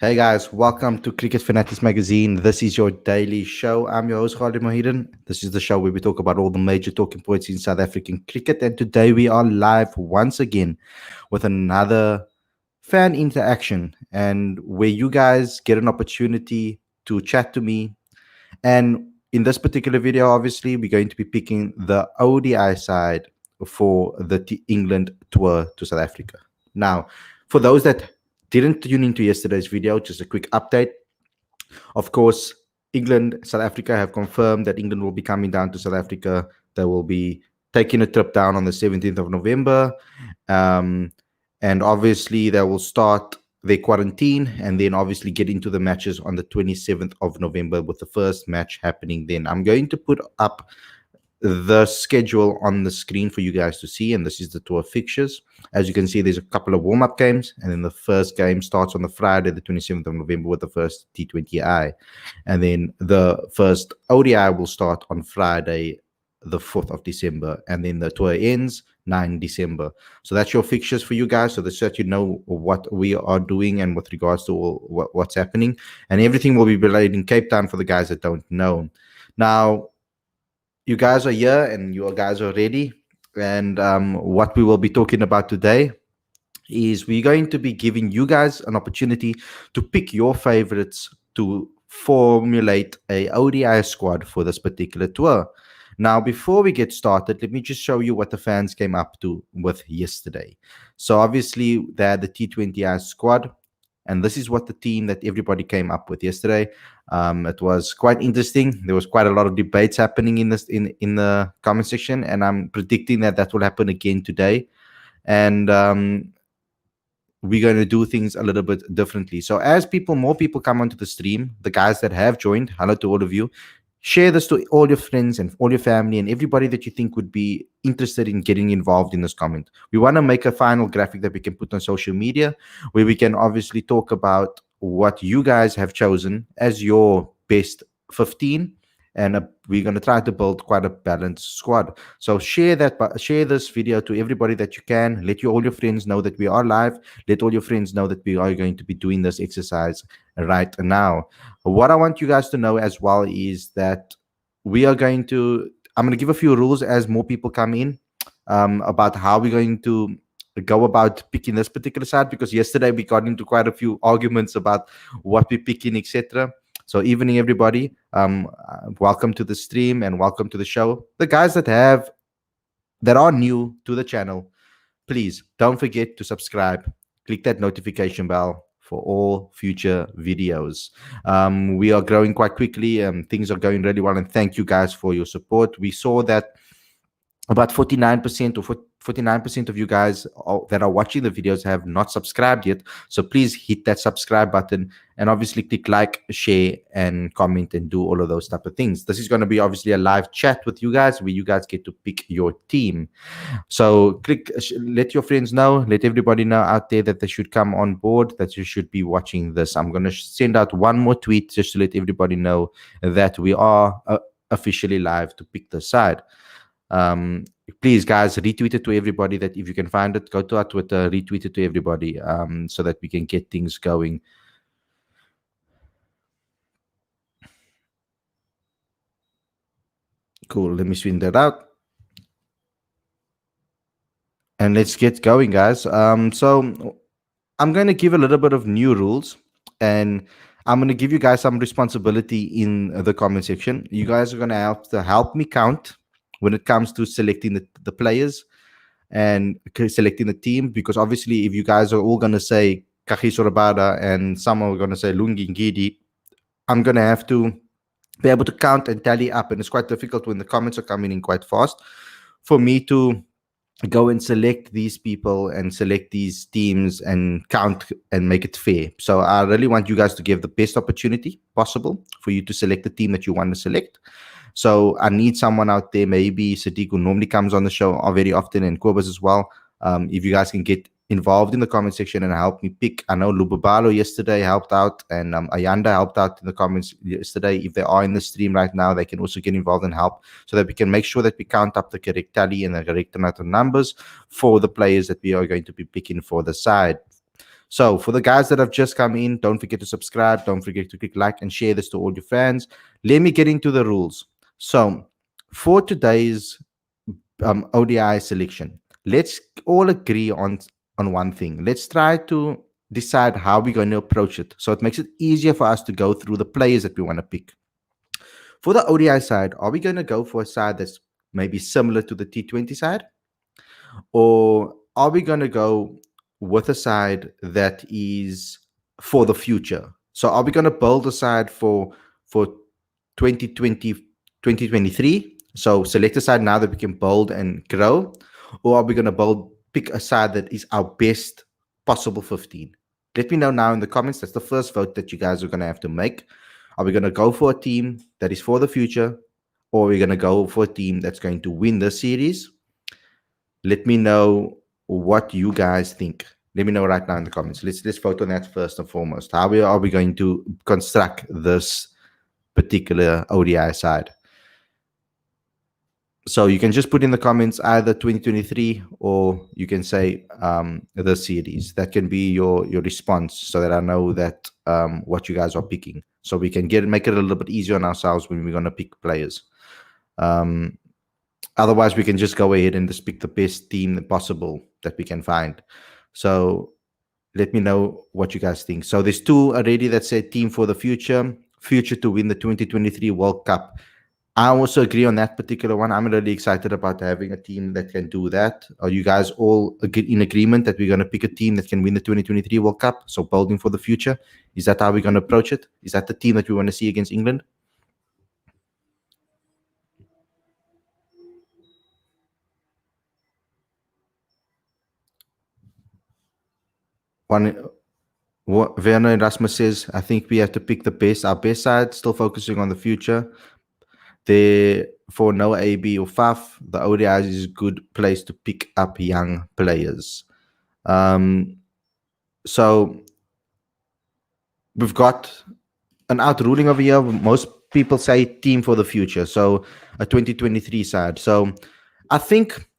Hey guys, welcome to Cricket Fanatics Magazine. This is your daily show. I'm your host, Khalid Mohidin. This is the show where we talk about all the major talking points in South African cricket. And today we are live once again with another fan interaction and where you guys get an opportunity to chat to me. And in this particular video, obviously, we're going to be picking the ODI side for the England tour to South Africa. Now, for those that didn't tune into yesterday's video, just a quick update. Of course, England, South Africa have confirmed that England will be coming down to South Africa. They will be taking a trip down on the 17th of November. And obviously, they will start their quarantine and then obviously get into the matches on the 27th of November with the first match happening then. I'm going to put up the schedule on the screen for you guys to see, and this is the tour fixtures. As you can see, there's a couple of warm-up games, and then the first game starts on the Friday, the 27th of November, with the first T20I, and then the first ODI will start on Friday, the 4th of December, and then the tour ends 9 December. So that's your fixtures for you guys, so that you know what we are doing and with regards to what's happening, and everything will be played in Cape Town for the guys that don't know. Now, you guys are here and you guys are ready. And what we will be talking about today is we're going to be giving you guys an opportunity to pick your favorites to formulate a ODI squad for this particular tour. Now, before we get started, let me just show you what the fans came up to with yesterday. So obviously they had the T20I squad, and this is what the team that everybody came up with yesterday. It was quite interesting. There was quite a lot of debates happening in the comment section, and I'm predicting that will happen again today. And we're going to do things a little bit differently. So as more people come onto the stream, the guys that have joined, hello to all of you. Share this to all your friends and all your family and everybody that you think would be interested in getting involved in this comment. We want to make a final graphic that we can put on social media where we can obviously talk about what you guys have chosen as your best 15. And we're going to try to build quite a balanced squad. So share this video to everybody that you can. Let all your friends know that we are live. Let all your friends know that we are going to be doing this exercise right now. What I want you guys to know as well is that I'm going to give a few rules as more people come in about how we're going to go about picking this particular side, because yesterday we got into quite a few arguments about what we're picking, etc. So evening, everybody. Welcome to the stream and welcome to the show. The guys that are new to the channel, please don't forget to subscribe. Click that notification bell for all future videos. We are growing quite quickly. Things are going really well, and thank you guys for your support. We saw that about 49% or 49% of you guys that are watching the videos have not subscribed yet. So please hit that subscribe button and obviously click like, share, and comment and do all of those type of things. This is going to be obviously a live chat with you guys where you guys get to pick your team. So let your friends know, let everybody know out there that they should come on board, that you should be watching this. I'm going to send out one more tweet just to let everybody know that we are officially live to pick the side. Please, guys, retweet it to everybody. That if you can find it, go to our Twitter, retweet it to everybody, so that we can get things going. Cool. Let me swing that out, and let's get going, guys. So I'm going to give a little bit of new rules, and I'm going to give you guys some responsibility in the comment section. You guys are going to help me count when it comes to selecting the players and selecting the team, because obviously if you guys are all going to say Kagiso Rabada and some are going to say Lungi Ngidi, I'm going to have to be able to count and tally up, and it's quite difficult when the comments are coming in quite fast for me to go and select these people and select these teams and count and make it fair. So I really want you guys to give the best opportunity possible for you to select the team that you want to select. So I need someone out there, maybe Sadiq, who normally comes on the show very often, and Kobus as well. If you guys can get involved in the comment section and help me pick. I know Lubabalo yesterday helped out, and Ayanda helped out in the comments yesterday. If they are in the stream right now, they can also get involved and help, so that we can make sure that we count up the correct tally and the correct amount of numbers for the players that we are going to be picking for the side. So for the guys that have just come in, don't forget to subscribe. Don't forget to click like and share this to all your fans. Let me get into the rules. So for today's ODI selection, let's all agree on one thing. Let's try to decide how we're going to approach it, so it makes it easier for us to go through the players that we want to pick. For the ODI side, are we going to go for a side that's maybe similar to the T20 side, or are we going to go with a side that is for the future? So are we going to build a side for 2020 2023? So select a side now that we can build and grow, or are we going to pick a side that is our best possible 15? Let me know now in the comments. That's the first vote that you guys are going to have to make. Are we going to go for a team that is for the future, or are we going to go for a team that's going to win the series? Let me know what you guys think. Let me know right now in the comments. Let's vote on that first and foremost. How are we going to construct this particular ODI side? So you can just put in the comments either 2023, or you can say the series. That can be your response, so that I know that what you guys are picking, so we can make it a little bit easier on ourselves when we're going to pick players. Otherwise, we can just go ahead and just pick the best team possible that we can find. So let me know what you guys think. So there's two already that say team for the future to win the 2023 World Cup. I also agree on that particular one. I'm really excited about having a team that can do that. Are you guys all in agreement that we're going to pick a team that can win the 2023 World Cup? So building for the future. Is that how we're going to approach it? Is that the team that we want to see against England? Werner Erasmus says, I think we have to pick our best side, still focusing on the future. For no AB or FAF, the ODIs is a good place to pick up young players. So we've got an outruling over here. Most people say team for the future, so a 2023 side. So I think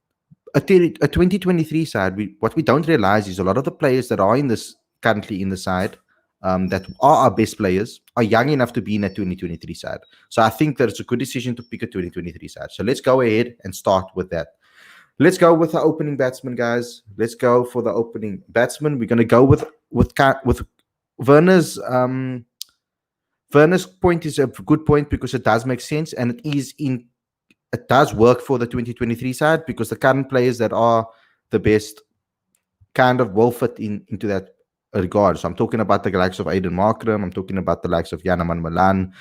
a 2023 side, what we don't realize is a lot of the players that are currently in the side, that are our best players, are young enough to be in a 2023 side. So I think that it's a good decision to pick a 2023 side. So let's go ahead and start with that. Let's go with the opening batsman, guys. Let's go for the opening batsman. We're going to go with Werner's. Werner's point is a good point, because it does make sense, and it does work for the 2023 side, because the current players that are the best kind of will fit into that regard. So I'm talking about the likes of Aiden Markram. I'm talking about the likes of Yanaman Malan,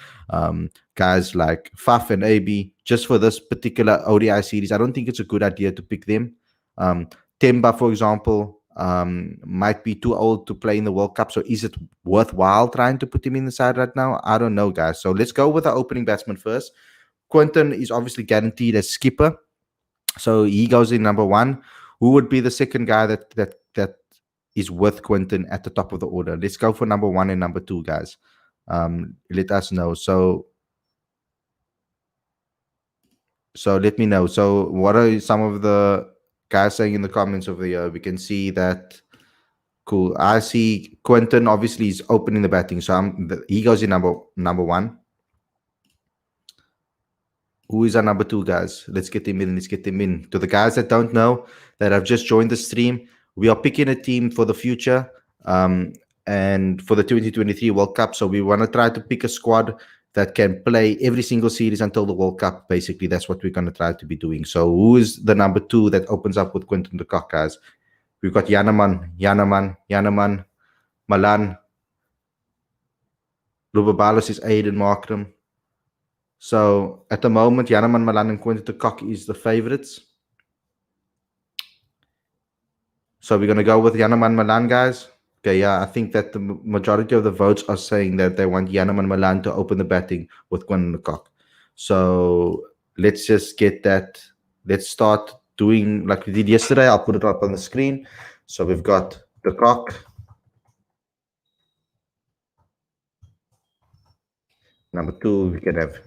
guys like Faf and AB. Just for this particular ODI series, I don't think it's a good idea to pick them. Temba, for example, might be too old to play in the World Cup. So is it worthwhile trying to put him in the side right now? I don't know, guys. So let's go with the opening batsman first. Quinton is obviously guaranteed as skipper, so he goes in number one. Who would be the second guy that is with Quinton at the top of the order? Let's go for number one and number two, guys. Let us know. So let me know. So what are some of the guys saying in the comments over here? We can see that. Cool. I see Quinton obviously is opening the batting, so he goes in number one. Who is our number two, guys? Let's get him in. To the guys that don't know, that have just joined the stream, we are picking a team for the future, and for the 2023 World Cup. So we want to try to pick a squad that can play every single series until the World Cup. Basically, that's what we're going to try to be doing. So who is the number two that opens up with Quinton de Kock, guys? We've got Yanaman, Malan. Rubabalos is Aiden Markram. So at the moment, Yanaman Malan and Quinton de Kock is the favorites. So we're going to go with Yanaman Malan, guys. Okay, yeah, I think that the majority of the votes are saying that they want Yanaman Malan to open the batting with Quinton de Kock. So let's just get that. Let's start doing like we did yesterday. I'll put it up on the screen. So we've got de Kock. Number two, we can have,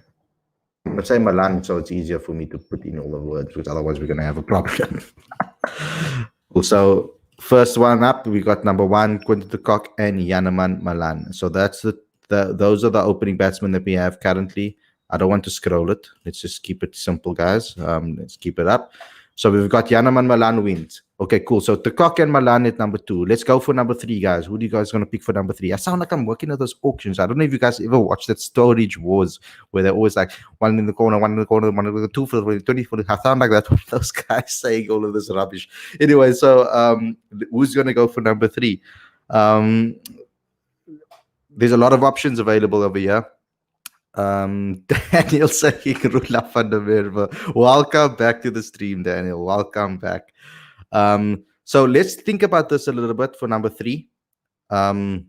let's say Malan, so it's easier for me to put in all the words, because otherwise we're going to have a problem. Also, First one up, we got number one, Quinton de Kock and Yaneman Malan. So that's those are the opening batsmen that we have currently. I don't want to scroll it. Let's just keep it simple, guys. Let's keep it up. So we've got Yaneman Malan wins. Okay, cool. So de Kock and Malan at number two. Let's go for number three, guys. Who do you guys gonna pick for number three? I sound like I'm working at those auctions. I don't know if you guys ever watched that Storage Wars where they're always like one in the corner, one in the corner, one in the two for the 20 for the. I sound like that one of those guys saying all of this rubbish. Anyway, so who's going to go for number three? There's a lot of options available over here. Daniel saying Rula van der Merwe. Welcome back to the stream, Daniel. Welcome back. So let's think about this a little bit for number three. Remember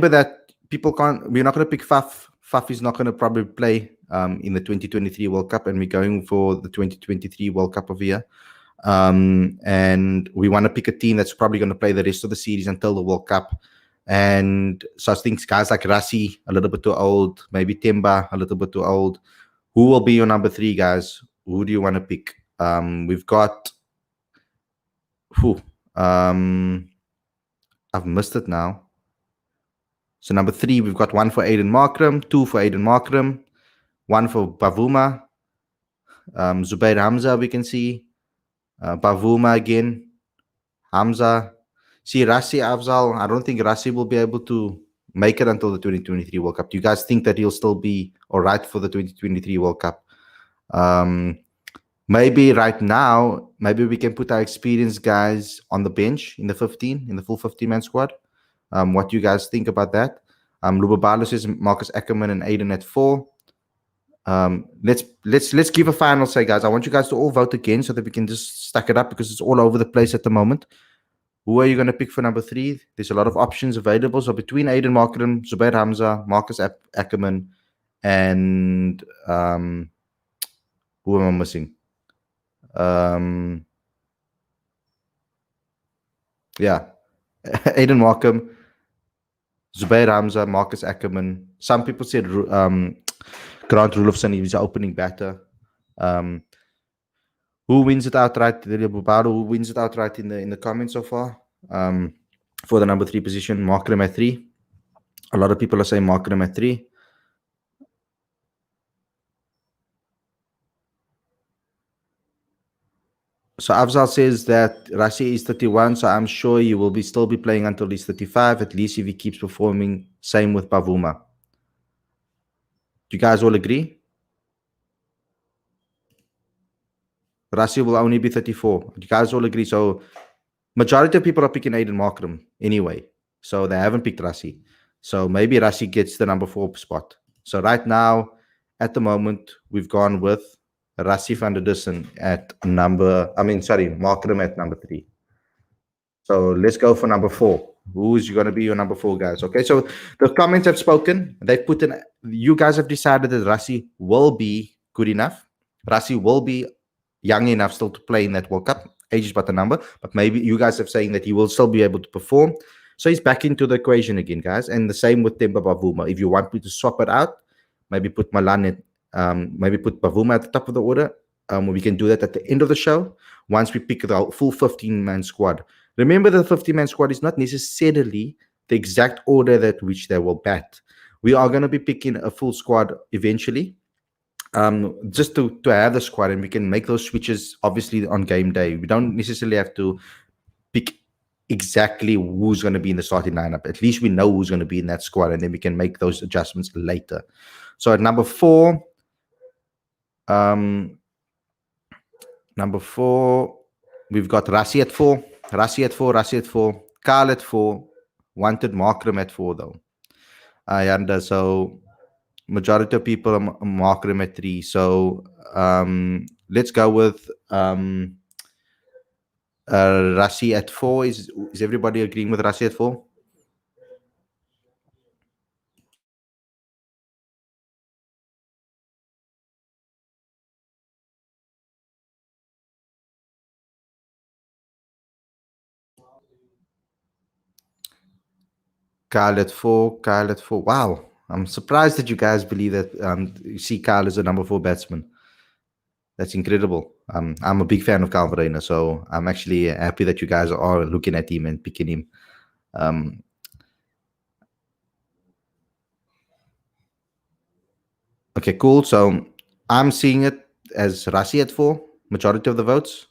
that we're not going to pick Faf. Faf is not going to probably play in the 2023 World Cup, and we're going for the 2023 World Cup over here. And we want to pick a team that's probably going to play the rest of the series until the World Cup. And so I think guys like Rassie, a little bit too old, maybe Temba, a little bit too old. Who will be your number three, guys? Who do you want to pick? We've got who? I've missed it now. So number three, we've got one for Aiden Markram, two for Aiden Markram, one for Bavuma, Zubair Hamza, we can see. Bavuma again, Hamza. See, Rassie Afzal, I don't think Rassie will be able to make it until the 2023 World Cup. Do you guys think that he'll still be all right for the 2023 World Cup? Maybe right now, maybe we can put our experienced guys on the bench in the full 15-man squad. What do you guys think about that? Lubabalo says Marcus Ackerman and Aiden at 4. Let's give a final say, guys. I want you guys to all vote again so that we can just stack it up because it's all over the place at the moment. Who are you going to pick for number three? There's a lot of options available. So between Aiden Markram, Zubair Hamza, Marcus Ackerman, and who am I missing? Yeah, Aiden Markram, Zubair Hamza, Marcus Ackerman. Some people said Grant Rulofsson is the opening batter. Who wins it outright? Who wins it outright in the comments so far? For the number three position, Markram at 3. A lot of people are saying Markram at 3. So Afzal says that Rassie is 31, so I'm sure he will still be playing until he's 35, at least if he keeps performing. Same with Bavuma. Do you guys all agree? Rassie will only be 34. Do you guys all agree? So majority of people are picking Aiden Markram anyway. So they haven't picked Rassie. So maybe Rassie gets the number 4 spot. So right now, at the moment, we've gone with Rassie van der Dussen at Markram at number 3. So let's go for number 4. Who's going to be your number 4, guys? Okay, so the comments have spoken. They've put in, you guys have decided that Rassie will be good enough. Rassie will be young enough still to play in that World Cup. Age is but a number, but maybe you guys are saying that he will still be able to perform. So he's back into the equation again, guys. And the same with Temba Bavuma. If you want me to swap it out, maybe put Malan maybe put Bavuma at the top of the order. We can do that at the end of the show once we pick the full 15-man squad. Remember, the 15-man squad is not necessarily the exact order that which they will bat. We are going to be picking a full squad eventually, just to have the squad, and we can make those switches obviously on game day. We don't necessarily have to pick exactly who's going to be in the starting lineup. At least we know who's going to be in that squad, and then we can make those adjustments later. So at number 4, we've got Rassie at 4. Rassie at 4. Carl at 4. Wanted Markram at 4 though. And so majority of people are Markram at 3. So let's go with Rassie at 4. Is everybody agreeing with Rassie at 4? Kyle at 4. Wow. I'm surprised that you guys believe that you see Kyle as a number 4 batsman. That's incredible. I'm a big fan of Calvarena, so I'm actually happy that you guys are looking at him and picking him. Um, okay, cool. So I'm seeing it as Rasi at 4, majority of the votes.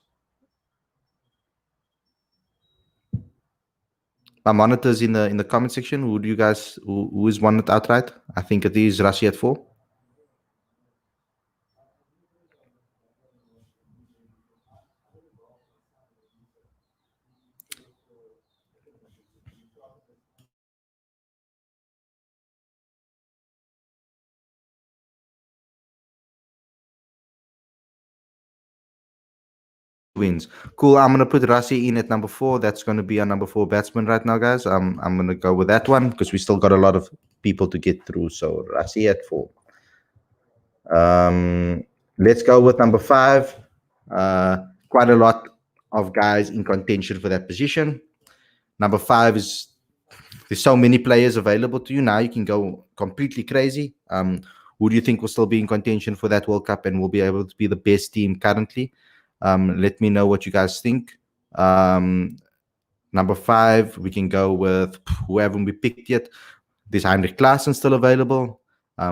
My monitors in the comment section. Who do you guys who is won it outright? I think it is Rasi at 4. Wins. Cool. I'm gonna put Rasi in at number 4. That's gonna be our number 4 batsman right now, guys. I'm gonna go with that one because we still got a lot of people to get through. So Rasi at 4. Let's go with number 5. Quite a lot of guys in contention for that position. Number 5 is there's so many players available to you now. You can go completely crazy. Who do you think will still be in contention for that World Cup and will be able to be the best team currently? Let me know what you guys think. Number 5, we can go with who haven't we picked yet. There's Heinrich Klaassen still available.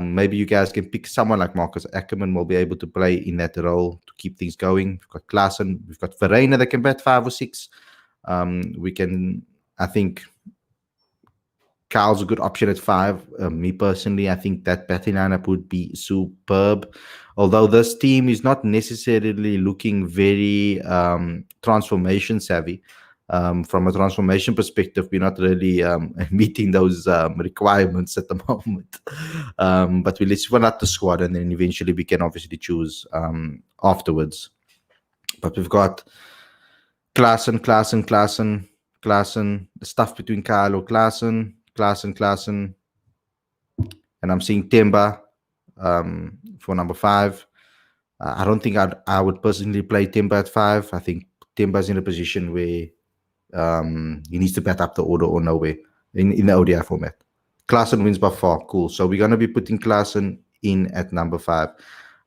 Maybe you guys can pick someone like Marcus Ackerman will be able to play in that role to keep things going. We've got Klaassen, we've got Verreina that can bat 5 or 6. We can, I think, Carl's a good option at 5. Me personally, I think that batting lineup would be superb. Although this team is not necessarily looking very transformation savvy. From a transformation perspective, we're not really meeting those requirements at the moment. But let's run out the squad and then eventually we can obviously choose afterwards. But we've got Klaassen, the stuff between Carlo, Klaassen, and I'm seeing Temba for number 5. I don't think I would personally play Temba at 5. I think Temba's in a position where he needs to bat up the order or nowhere in the ODI format. Klaassen wins by far. Cool. So we're going to be putting Klaassen in at number 5.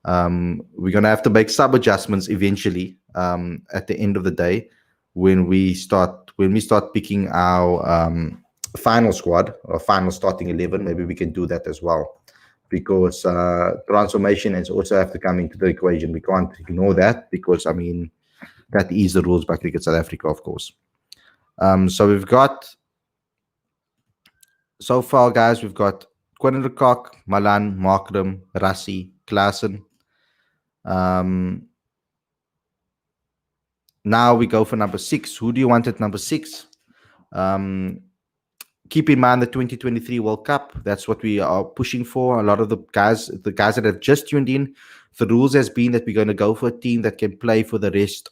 We're going to have to make some adjustments eventually at the end of the day when we start picking our final squad or final starting 11. Maybe we can do that as well, because transformation is also have to come into the equation. We can't ignore that because, I mean, that is the rules by Cricket South Africa, of course. So we've got, so far, guys, we've got Quinton de Kock, Malan, Markram, Rassi, Klaassen. Now we go for number 6. Who do you want at number 6? Keep in mind the 2023 World Cup. That's what we are pushing for. A lot of the guys that have just tuned in, the rules has been that we're going to go for a team that can play for the rest,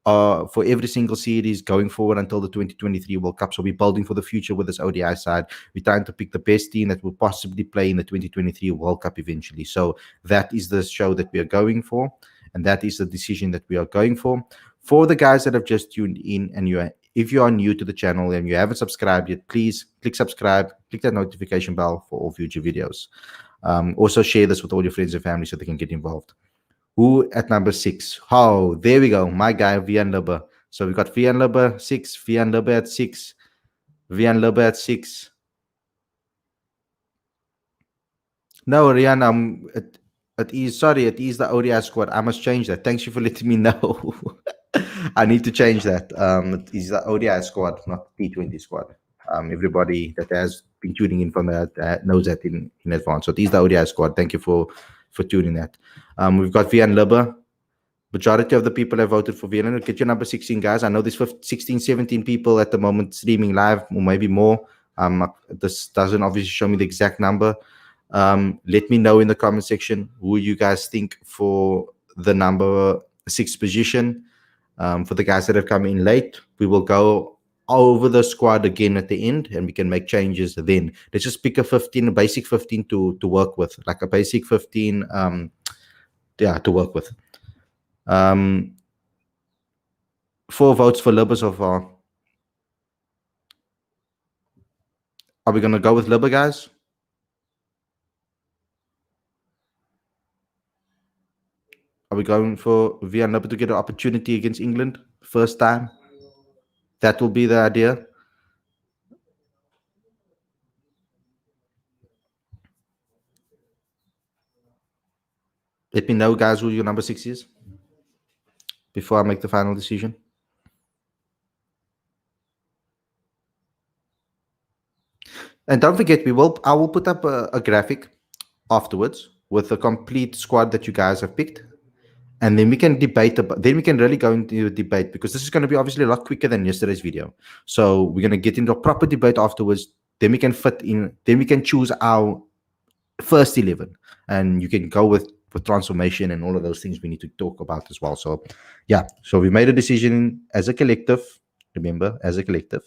for every single series going forward until the 2023 World Cup. So we're building for the future with this ODI side. We're trying to pick the best team that will possibly play in the 2023 World Cup eventually. So that is the show that we are going for, and that is the decision that we are going for. For the guys that have just tuned in, and if you are new to the channel and you haven't subscribed yet, please click subscribe, click that notification bell for all future videos. Also share this with all your friends and family so they can get involved. Who at number 6? Oh, there we go. My guy, Vian Lubbe. So we got Vian Lubbe 6, Vian Lubbe at 6, Vian Lubbe at 6. No, Rian, it is the ODI squad. I must change that. Thanks you for letting me know. I need to change that. It is the ODI squad, not the T20 squad. Everybody that has been tuning in from that knows that in advance. So it is the ODI squad. Thank you for tuning that. We've got Vian Lubbe. Majority of the people have voted for Vian. Get your number 16, guys. I know there's 16, 17 people at the moment streaming live, or maybe more. This doesn't obviously show me the exact number. Let me know in the comment section who you guys think for the number 6 position. For the guys that have come in late, we will go over the squad again at the end and we can make changes then. Let's just pick a basic 15 to work with, like a basic 15 to work with. 4 votes for Lubbe so far. Are we going to go with Lubbe, guys? Are Are we going for Villanova to get an opportunity against England? First time? That will be the idea. Let me know, guys, who your number 6 is before I make the final decision. And don't forget, I will put up a graphic afterwards with the complete squad that you guys have picked. And then we can debate then we can really go into a debate, because this is going to be obviously a lot quicker than yesterday's video. So we're going to get into a proper debate afterwards. Then we can then we can choose our first 11, and you can go with transformation and all of those things we need to talk about as well. So yeah, so we made a decision as a collective, remember, as a collective,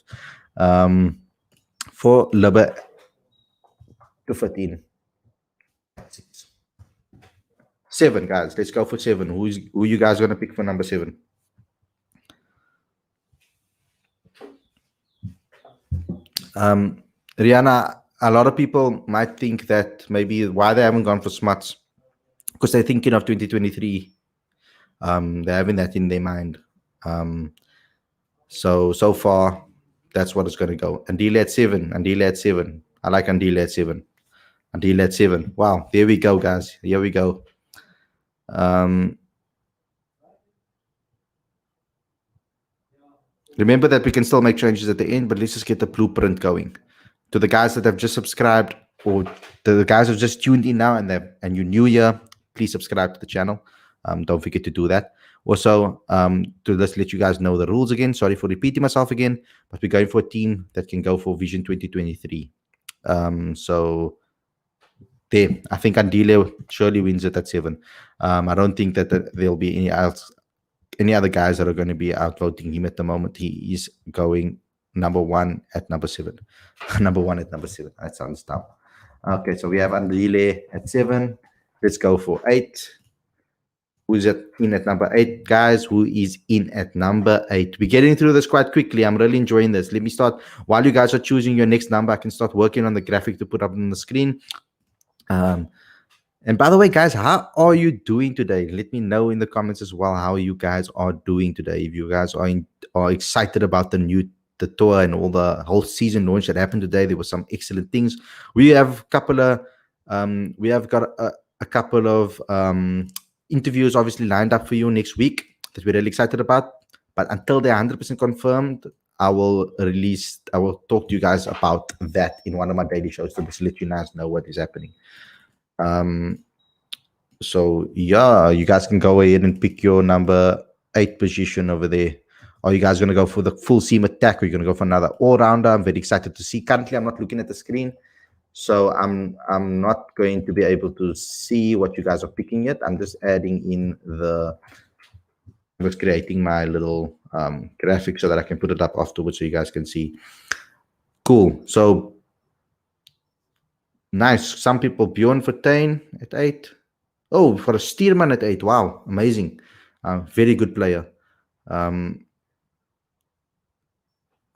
for Libba to fit in 7, guys. Let's go for 7. Who you guys going to pick for number 7? Rihanna, a lot of people might think that maybe why they haven't gone for Smuts, because they're thinking of 2023. They're having that in their mind. So far, that's what it's going to go. Andile at 7. Andile at 7. I like Andile at 7. Andile at 7. Wow, there we go, guys. Here we go. Remember that we can still make changes at the end, but let's just get the blueprint going. To the guys that have just subscribed, or the guys who have just tuned in now and you're new here, please subscribe to the channel. Don't forget to do that. Also, to just let you guys know the rules again. Sorry for repeating myself again, but we're going for a team that can go for Vision 2023. So there, I think Andile surely wins it at 7. I don't think that there'll be any other guys that are going to be outvoting him at the moment. He is going number 1 at number 7. Number 1 at number 7. That sounds dumb. Okay, so we have Andile at 7. Let's go for 8. Who's in at number 8, guys? Who is in at number 8? We're getting through this quite quickly. I'm really enjoying this. Let me start. While you guys are choosing your next number, I can start working on the graphic to put up on the screen. And by the way, guys, how are you doing today? Let me know in the comments as well how you guys are doing today. If you guys are excited about the tour and all the whole season launch that happened today, there were some excellent things. We have got a couple of interviews obviously lined up for you next week that we're really excited about. But until they're 100% confirmed, I will talk to you guys about that in one of my daily shows to just let you guys know what is happening. So yeah, you guys can go ahead and pick your number 8 position over there. Are you guys going to go for the full seam attack, or are you going to go for another all-rounder? I'm very excited to see. Currently, I'm not looking at the screen, so I'm not going to be able to see what you guys are picking yet. I'm just adding in I was creating my little graphic so that I can put it up afterwards so you guys can see. Cool. So nice. Some people, Bjorn Vertain at 8. Oh, for a Steerman at 8. Wow, amazing. Very good player.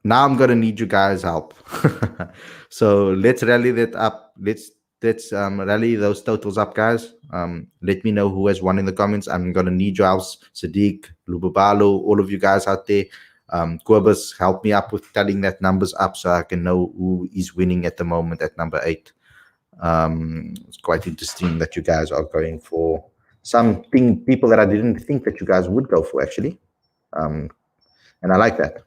Now I'm gonna need you guys' help. So let's rally that up. Let's rally those totals up, guys. Let me know who has won in the comments. I'm gonna need your help. Sadiq, Lubabalo, all of you guys out there. Quibus, help me up with telling that numbers up so I can know who is winning at the moment at number 8. It's quite interesting that you guys are going for people that I didn't think that you guys would go for, actually. And I like that.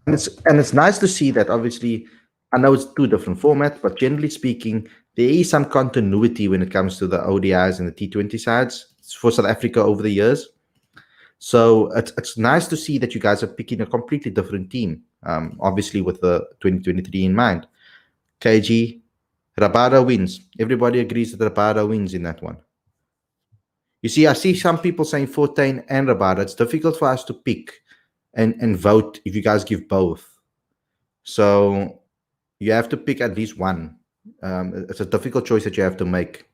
And it's nice to see that. Obviously, I know it's 2 different formats, but generally speaking, there is some continuity when it comes to the ODIs and the T20 sides for South Africa over the years. So it's nice to see that you guys are picking a completely different team, obviously with the 2023 in mind. KG, Rabada wins. Everybody agrees that Rabada wins in that one. You see, I see some people saying Fortain and Rabada. It's difficult for us to pick and vote if you guys give both. So you have to pick at least one. It's a difficult choice that you have to make.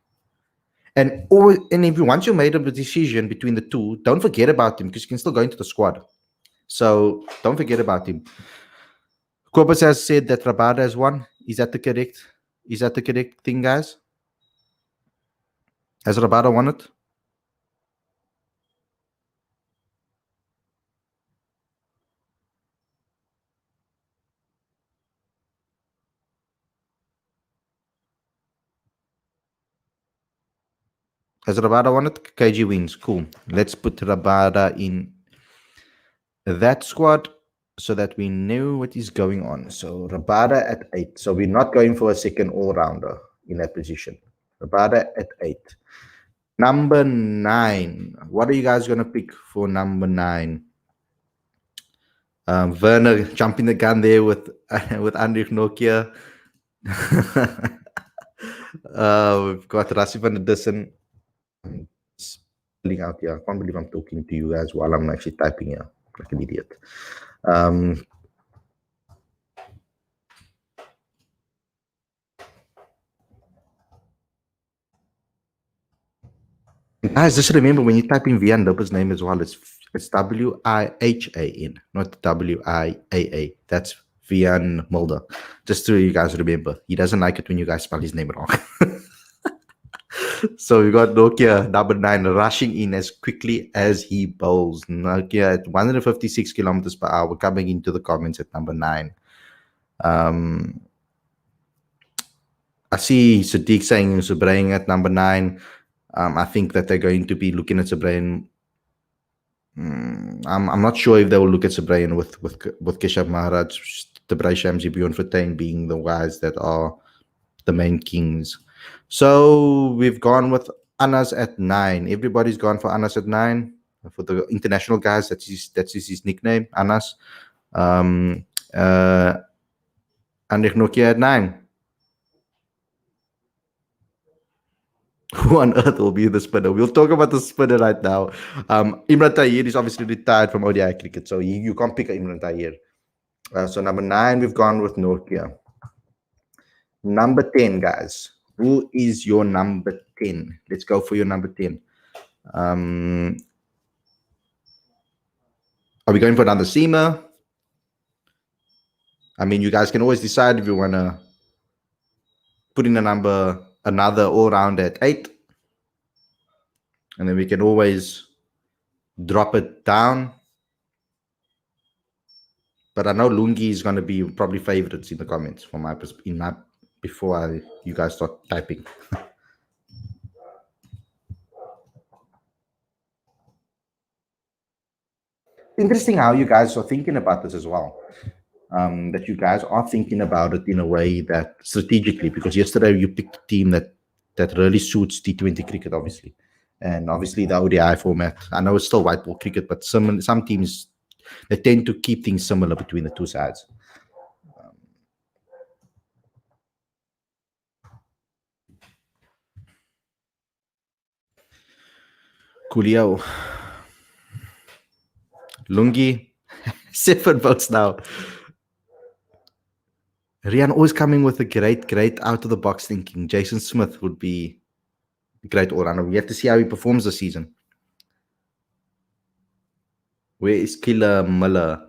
And if once you made a decision between the 2, don't forget about him, because you can still go into the squad. So don't forget about him. Kobus has said that Rabada has won. Is that the correct? Is that the correct thing, guys? Has Rabada won it? Has Rabada won it? KG wins. Cool. Let's put Rabada in that squad so that we know what is going on. So Rabada at 8. So we're not going for a second all-rounder in that position. Rabada at 8. Number 9. What are you guys going to pick for number 9? Werner jumping the gun there with with Andrich Nokia. We've got Rassi van der Dussen spelling out here. I can't believe I'm talking to you guys while I'm actually typing here like an idiot. Guys, just remember when you type in Vian Lopez's name as well, it's Wihan, not Wiaa. That's Vian Mulder. Just so you guys remember, he doesn't like it when you guys spell his name wrong. So we got Nokia number 9 rushing in as quickly as he bowls. Nokia at 156 kilometers per hour coming into the comments at number 9. I see Sadiq saying Subrain at number 9. I think that they're going to be looking at Subrain. I'm not sure if they will look at Subrain with Keshav Maharaj, Tabray Shamsi, Bjorn Fortuin being the guys that are the main kings. So we've gone with Anas at 9. Everybody's gone for Anas at 9. For the international guys, that's his nickname, Anas. Andrich Nokia at 9. Who on earth will be the spinner? We'll talk about the spinner right now. Imran Tahir is obviously retired from ODI cricket, so you can't pick Imran Tahir. So number 9, we've gone with Nokia. Number 10, guys. Who is your number 10? Let's go for your number 10. Are we going for another seamer? I mean, you guys can always decide if you want to put in another all-round at 8. And then we can always drop it down. But I know Lungi is going to be probably favorites in the comments for before you guys start typing. Interesting how you guys are thinking about this as well. That you guys are thinking about it in a way that strategically, because yesterday you picked a team that really suits T20 cricket, obviously. And obviously the ODI format. I know it's still white ball cricket, but some teams, they tend to keep things similar between the two sides. Coolio. Lungi. 7 votes now. Rian always coming with a great out-of-the-box thinking. Jason Smith would be a great all-rounder. We have to see how he performs this season. Where is Killer Miller?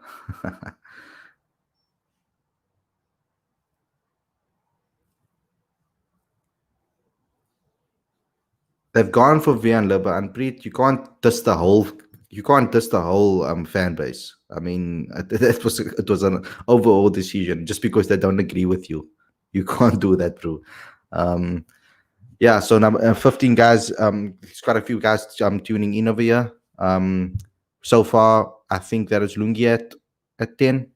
They've gone for Vian Liba and Preet. You can't diss the whole fan base. I mean, it was an overall decision just because they don't agree with you. You can't do that, bro. Yeah, so number 15 guys. There's quite a few guys tuning in over here. So far, I think that is Lungi at 10.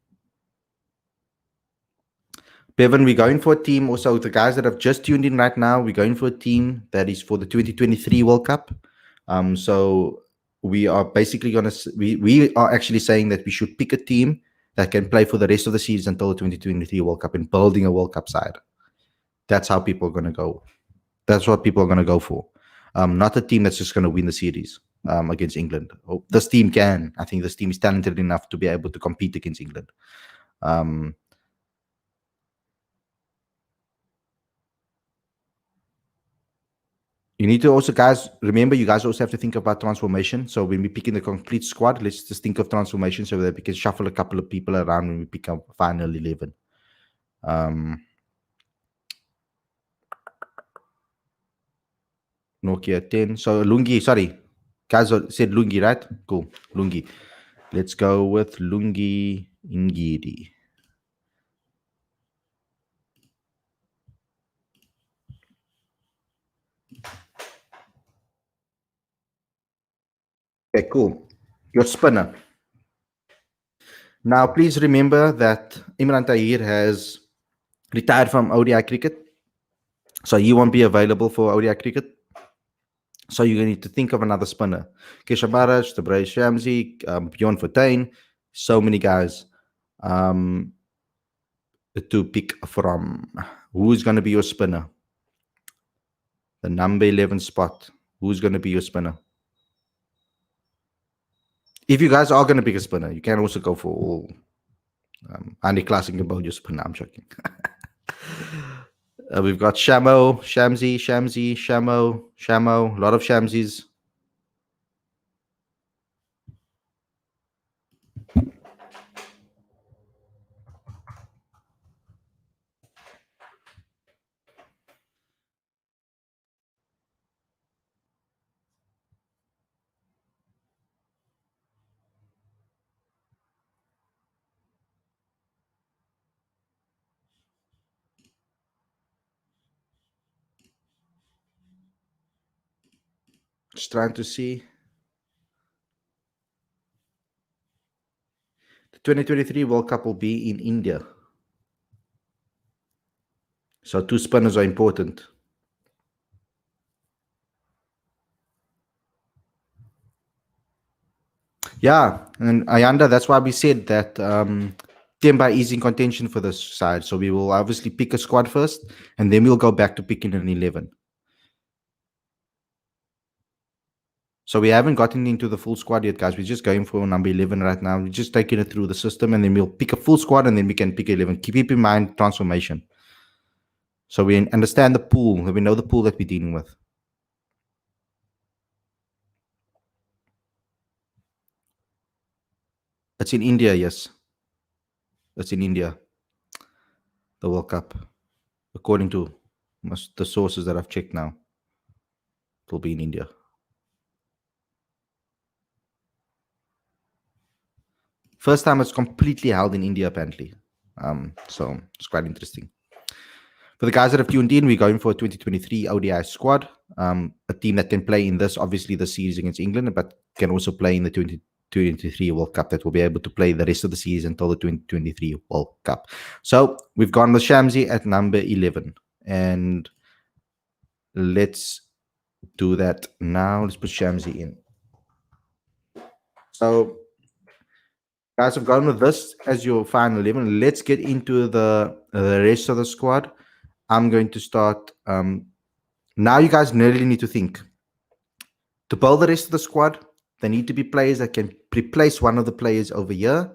Bevan, we're going for a team also. The guys that have just tuned in right now, we're going for a team that is for the 2023 World Cup. So we are basically going to, we are actually saying that we should pick a team that can play for the rest of the season until the 2023 World Cup and building a World Cup side. That's how people are going to go. That's what people are going to go for. Not a team that's just going to win the series against England. This team can. I think this team is talented enough to be able to compete against England. You need to also, guys, remember, you guys also have to think about transformation. So when we're picking the complete squad, let's just think of transformation so that we can shuffle a couple of people around when we pick up final 11. Nokia 10. So Lungi, sorry. Guys said Lungi, right? Cool. Lungi. Let's go with Lungi Ngidi. Okay, cool. Your spinner. Now, please remember that Imran Tahir has retired from ODI cricket. So he won't be available for ODI cricket. So you're going to need to think of another spinner. Kesha Baraj, Tabray Shamsi, Bjorn Fortuin, so many guys to pick from. Who's going to be your spinner? The number 11 spot. Who's going to be your spinner? If you guys are going to pick a spinner, you can also go for all. Andy Classic about your spinner. I'm joking. We've got Shamo, Shamsi, Shamo. A lot of Shamsis. Just trying to see. The 2023 World Cup will be in India. So 2 spinners are important. Yeah, and Ayanda, that's why we said that Temba is in contention for this side. So we will obviously pick a squad first, and then we'll go back to picking an 11. So we haven't gotten into the full squad yet, guys. We're just going for number 11 right now. We're just taking it through the system, and then we'll pick a full squad, and then we can pick 11. Keep in mind transformation. So we understand the pool. We know the pool that we're dealing with. It's in India, yes. It's in India, the World Cup. According to the sources that I've checked now, it will be in India. First time it's completely held in India, apparently. So it's quite interesting. For the guys that have tuned in, we're going for a 2023 ODI squad. A team that can play in this, obviously, the series against England, but can also play in the 2023 World Cup, that will be able to play the rest of the series until the 2023 World Cup. So we've gone with Shamsi at number 11. And let's do that now. Let's put Shamsi in. So guys, I've gone with this as your final 11. Let's get into the rest of the squad. I'm going to start. Now you guys really need to think. To build the rest of the squad, there need to be players that can replace one of the players over here.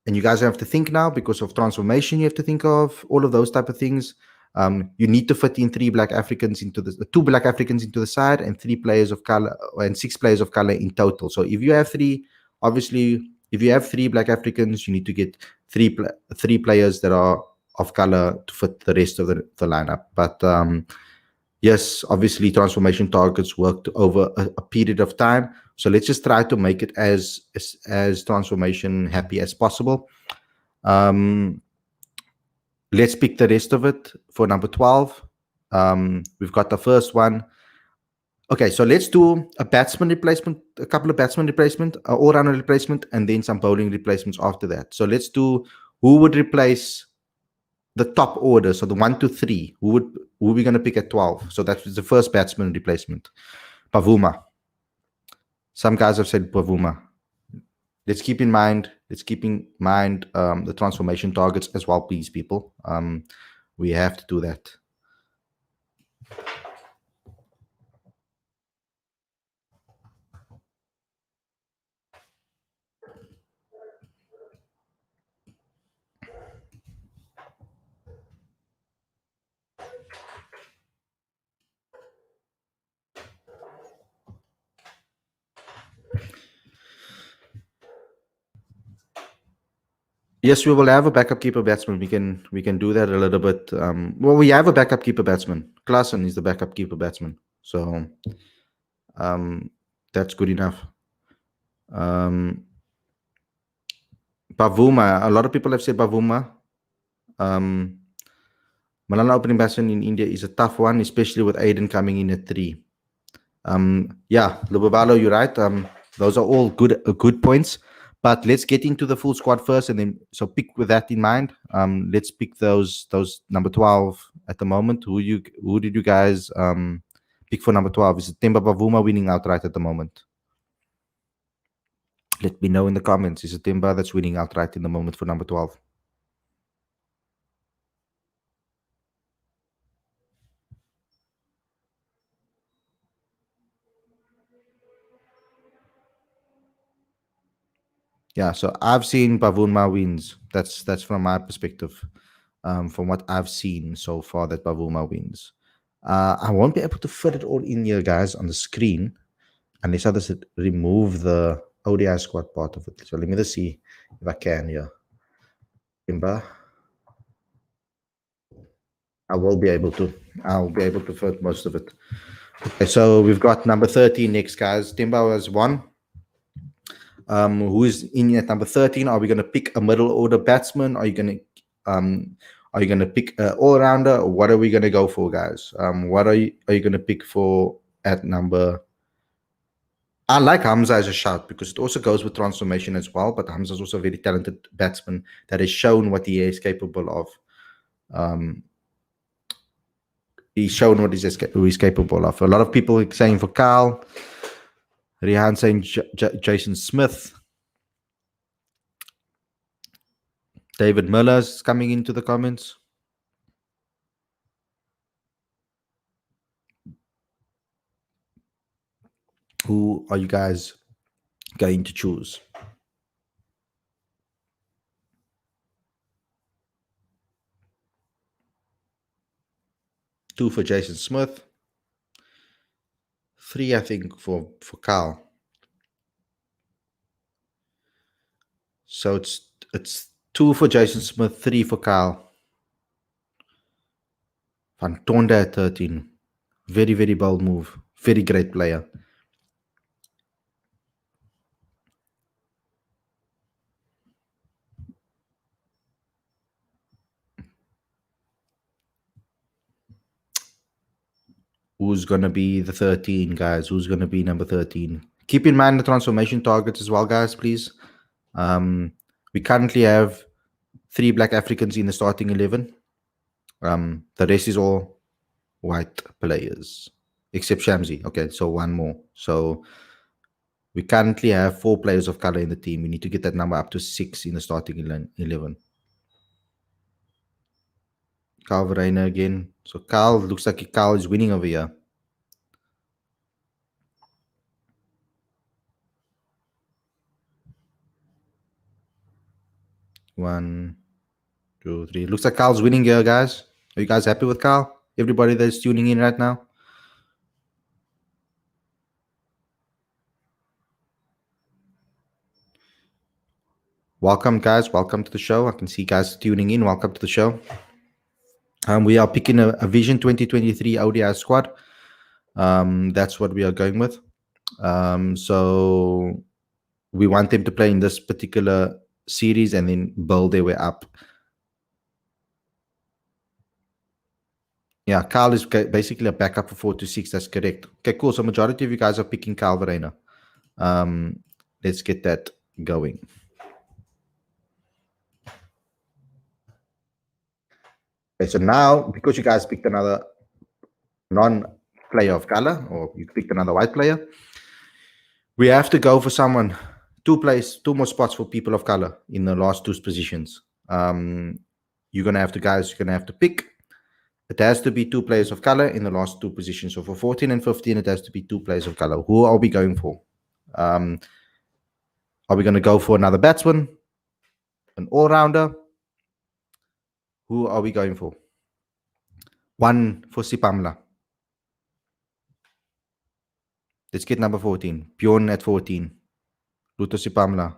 And you guys have to think now, because of transformation, you have to think of all of those type of things. You need to fit in 2 Black Africans into the side, and 3 players of color, and 6 players of color in total. So if you have 3, obviously, if you have 3 Black Africans, you need to get 3 players that are of color to fit the rest of the lineup. But yes, obviously, transformation targets worked over a period of time. So let's just try to make it as transformation happy as possible. Let's pick the rest of it for number 12. We've got the first one. Okay, so let's do a batsman replacement, a couple of batsman replacement, all-rounder replacement, and then some bowling replacements after that. So let's do who would replace the top order, so the 1 to 3. Who are we going to pick at 12? So that's the first batsman replacement. Pavuma. Some guys have said Pavuma. Let's keep in mind the transformation targets as well, please, people. We have to do that. Yes, we will have a backup keeper batsman. We can do that a little bit. Well, we have a backup keeper batsman. Klaassen is the backup keeper batsman. So um, that's good enough. Um, Bavuma, a lot of people have said Bavuma. Um, Malala opening batsman in India is a tough one, especially with Aiden coming in at 3. Yeah, Lubabalo, you're right. Those are all good points. But let's get into the full squad first, and then so pick with that in mind. Let's pick those number 12 at the moment. Who did you guys pick for number 12? Is it Temba Bavuma winning outright at the moment? Let me know in the comments. Is it Temba that's winning outright in the moment for number 12? Yeah, so I've seen Bavuma wins. That's from my perspective. From what I've seen so far, that Bavuma wins. I won't be able to fit it all in here, guys, on the screen unless I just remove the ODI squad part of it. So let me just see if I can here. Timba. I will be able to. I'll be able to fit most of it. Okay, so we've got number 13 next, guys. Timba has won. Who's in at number 13? Are we going to pick a middle order batsman? Are you going to pick an all rounder? Or what are we going to go for, guys? What are you going to pick for at number? I like Hamza as a shout because it also goes with transformation as well. But Hamza is also a very talented batsman that has shown what he is capable of. He's shown what he's capable of. A lot of people are saying for Carl, Rihan saying Jason Smith. David Miller's coming into the comments. Who are you guys going to choose? Two for Jason Smith. 3, I think, for Carl. So it's 2 for Jason Smith, 3 for Carl. Van Tonda at 13. Very, very bold move. Very great player. Who's going to be the 13, guys? Who's going to be number 13? Keep in mind the transformation targets as well, guys, please. We currently have 3 Black Africans in the starting 11. The rest is all white players, except Shamsi. Okay, so 1 more. So we currently have 4 players of color in the team. We need to get that number up to 6 in the starting 11. Carl Verreina again. So Carl, looks like Carl is winning over here. One, two, three. Looks like Carl's winning here, guys. Are you guys happy with Carl? Everybody that's tuning in right now? Welcome, guys. Welcome to the show. I can see guys tuning in. Welcome to the show. We are picking a Vision 2023 ODI squad. That's what we are going with. So we want them to play in this particular series and then build their way up. Yeah, Carl is basically a backup for 4 to 6. That's correct. Okay, cool. So majority of you guys are picking Carl Verreina. Let's get that going. Okay, so now, because you guys picked another non-player of color, or you picked another white player, we have to go for someone. 2 more spots for people of color in the last 2 positions. You're gonna have to pick. It has to be 2 players of color in the last 2 positions. So for 14 and 15, it has to be 2 players of color. Who are we going for? Are we going to go for another batsman? An all-rounder? Who are we going for? 1 for Sipamla. Let's get number 14. Bjorn at 14. Luto Sipamla.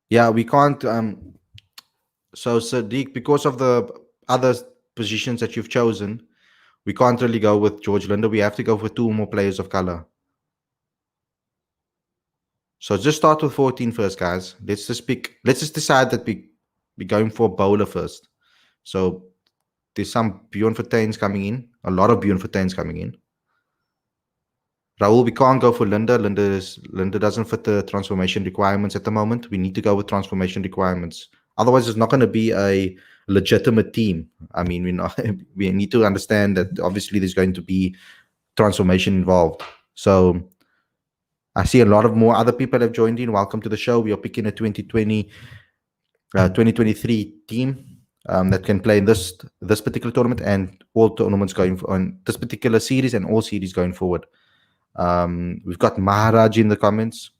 Yeah, we can't. So Sadiq, because of the other positions that you've chosen, We can't really go with George Linder. We have to go for two more players of color. So just start with 14 first, guys. Let's just pick. Let's just decide that we're going for a bowler first. So there's some Bjorn Fortuins coming in. A lot of Bjorn Fortuins coming in. Raul, we can't go for Linda. Linda doesn't fit the transformation requirements at the moment. We need to go with transformation requirements. Otherwise, it's not going to be a legitimate team. I mean, we need to understand that obviously there's going to be transformation involved. So I see a lot of more other people have joined in. Welcome to the show. We are picking a 2023 team that can play in this particular tournament and all tournaments going on this particular series and all series going forward. We've got Maharaj in the comments.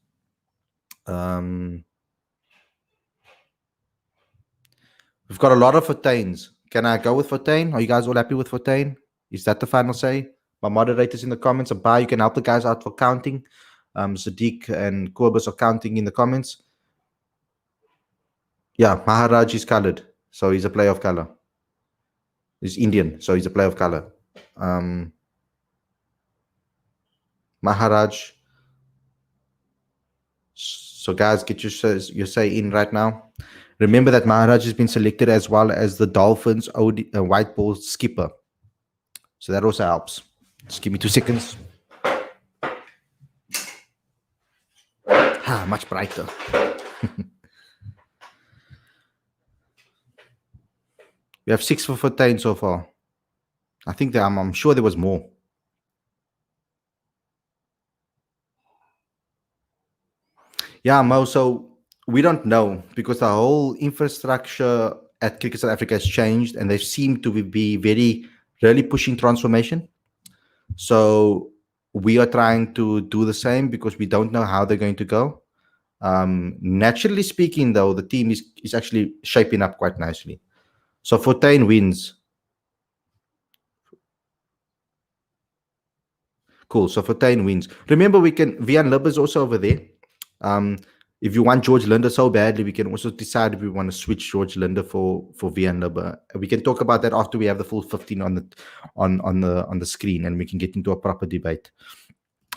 We've got a lot of Fortains. Can I go with Fortain? Are you guys all happy with Fortain? Is that the final say? My moderators in the comments. Abba, you can help the guys out for counting. Sadiq and Corbus are counting in the comments. Yeah, Maharaj is colored, so he's a player of color. He's Indian, so he's a player of color. Maharaj. So guys, get your say in right now. Remember that Maharaj has been selected as well as the Dolphins white ball skipper. So that also helps. Just give me 2 seconds. Much brighter. We have 6 for 14 so far. I think that I'm sure there was more. Yeah, Mo. So we don't know because the whole infrastructure at Cricket South Africa has changed, and they seem to be really pushing transformation. So we are trying to do the same because we don't know how they're going to go. Naturally speaking, though, the team is actually shaping up quite nicely. So 14 wins. Cool. So 14 wins. Remember, we can. Vian Lib is also over there. If you want George Linder so badly, we can also decide if we want to switch George Linder for Vian Lib. We can talk about that after we have the full 15 on the screen, and we can get into a proper debate.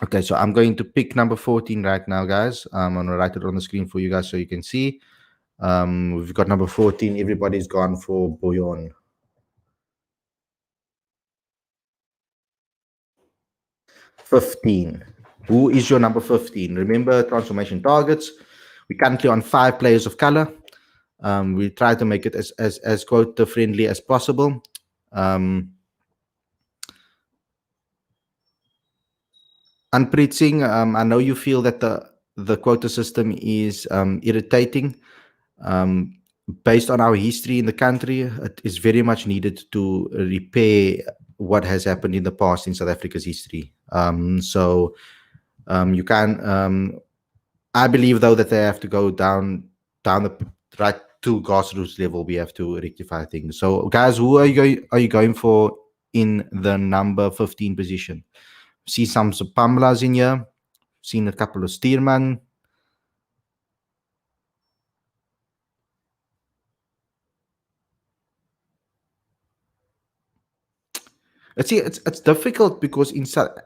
Okay, so I'm going to pick number 14 right now, guys. I'm going to write it on the screen for you guys so you can see. We've got number 14. Everybody's gone for Boyon. 15. Who is your number 15? Remember transformation targets. We're currently on 5 players of color. We try to make it as quota friendly as possible. Anpreet Singh, I know you feel that the quota system is irritating. Based on our history in the country, it is very much needed to repair what has happened in the past in South Africa's history. So you can. I believe though that they have to go down the right to grassroots level. We have to rectify things. So guys, who are you going for in the number 15 position? See some Pamlas in here. Seen a couple of Steerman. It's difficult because in South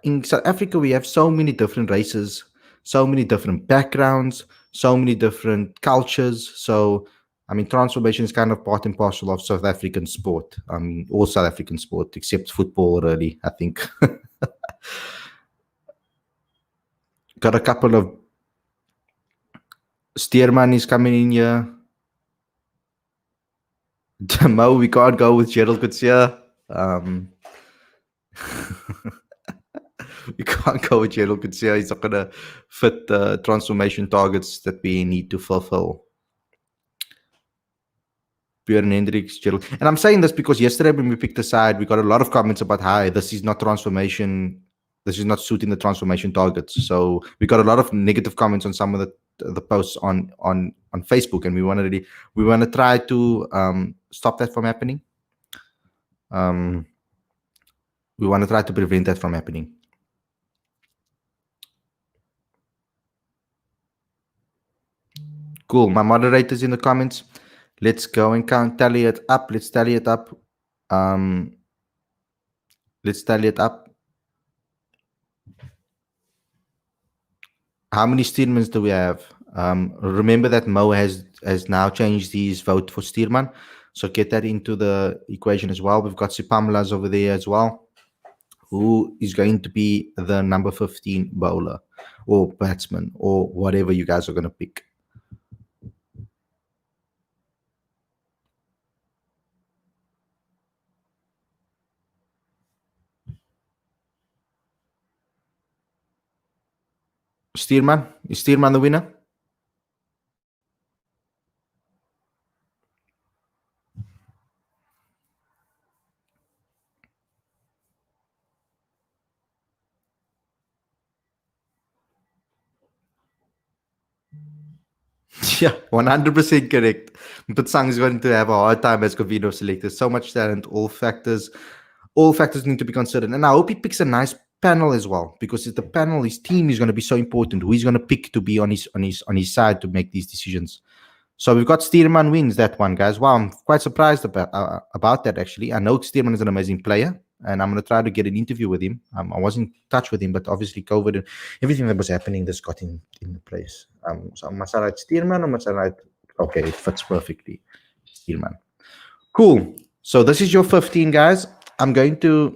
Africa we have so many different races, so many different backgrounds, so many different cultures. So I mean, transformation is kind of part and parcel of South African sport. I mean, all South African sport except football, really. I think. Got a couple of Steerman is coming in here. Mo, we can't go with Gerald Coetzee. We can't go with Gerald Coetzee. He's not going to fit the transformation targets that we need to fulfill. Björn Hendricks, Gerald. And I'm saying this because yesterday when we picked a side, we got a lot of comments about how this is not transformation. This is not suiting the transformation targets. So we got a lot of negative comments on some of the posts on Facebook, and we want to try to stop that from happening. We want to try to prevent that from happening. Cool. My moderators in the comments. Let's go and tally it up. Let's tally it up. Let's tally it up. How many Steermans do we have? Remember that Mo has now changed his vote for Steerman. So get that into the equation as well. We've got Sipamlas over there as well, who is going to be the number 15 bowler or batsman or whatever you guys are going to pick. Steerman? Is Steerman the winner? Yeah, 100% correct. But Sang is going to have a hard time as Covino selector. So much talent, all factors need to be considered. And I hope he picks a nice panel as well, because the panel, his team is going to be so important. Who he's going to pick to be on his side to make these decisions. So we've got Steerman wins that one, guys. Wow, I'm quite surprised about that, actually. I know Steerman is an amazing player, and I'm going to try to get an interview with him. I was in touch with him, but obviously COVID and everything that was happening just got in the place. So must I write Steerman or must I write... Okay, it fits perfectly. Steerman. Cool. So this is your 15, guys. I'm going to...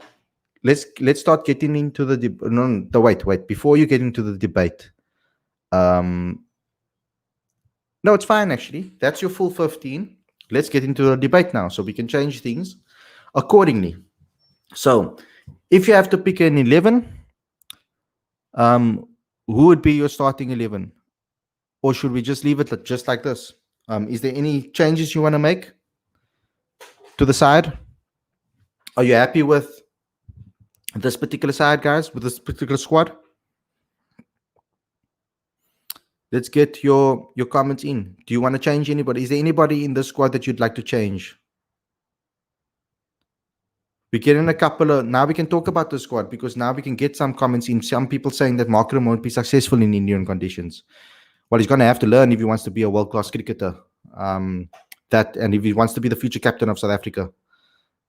Let's start getting into the... Wait. Before you get into the debate... No, it's fine, actually. That's your full 15. Let's get into the debate now so we can change things accordingly. So, if you have to pick an 11, who would be your starting 11? Or should we just leave it just like this? Is there any changes you want to make to the side? Are you happy with this particular side, guys? With this particular squad? Let's get your comments in. Do you want to change anybody? Is there anybody in the squad that you'd like to change? We're getting a couple of... Now we can talk about the squad, because now we can get some comments in. Some people saying that Markram won't be successful in Indian conditions. Well, he's going to have to learn if he wants to be a world-class cricketer. And if he wants to be the future captain of South Africa,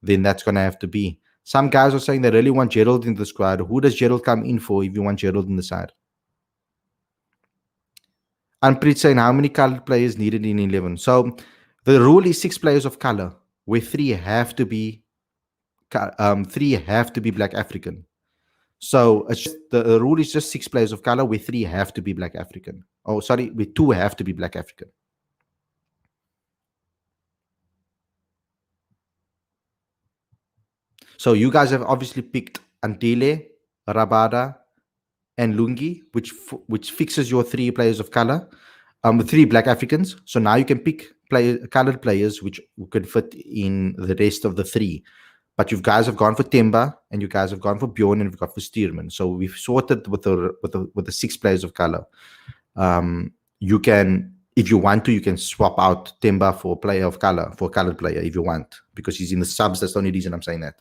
then that's going to have to be. Some guys are saying they really want Gerald in the squad. Who does Gerald come in for if you want Gerald in the side? And Preet saying how many colored players needed in 11. So the rule is 6 players of color, where 3 have to be Black African. So it's just, the rule is just 6 players of color, where 3 have to be Black African. Oh, sorry, where 2 have to be Black African. So you guys have obviously picked Antile, Rabada, and Lungi, which fixes your 3 players of color, 3 Black Africans. So now you can pick colored players which could fit in the rest of the 3. But you guys have gone for Temba, and you guys have gone for Bjorn, and we've got for Steerman. So we've sorted with the 6 players of color. You can, if you want to, you can swap out Temba for a player of color, for a colored player, if you want, because he's in the subs. That's the only reason I'm saying that.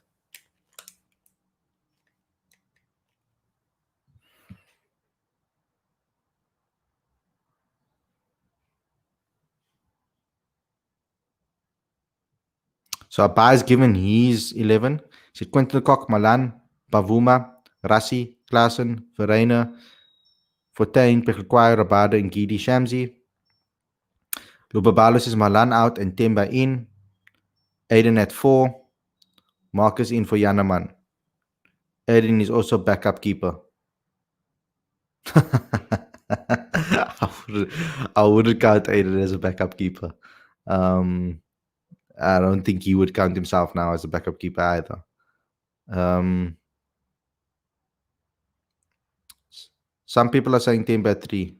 So Abba is given his 11. Said Quentin Cock, Malan, Bavuma, Rassi, Klaassen, Verreina, Fortuin, Peklekwai, Rabada, and Gidi Shamsi. Lubabalos is Malan out and Temba in. Aiden at 4. Marcus in for Yanaman. Aiden is also backup keeper. I wouldn't count Aiden as a backup keeper. I don't think he would count himself now as a backup keeper either. Some people are saying Temba at 3.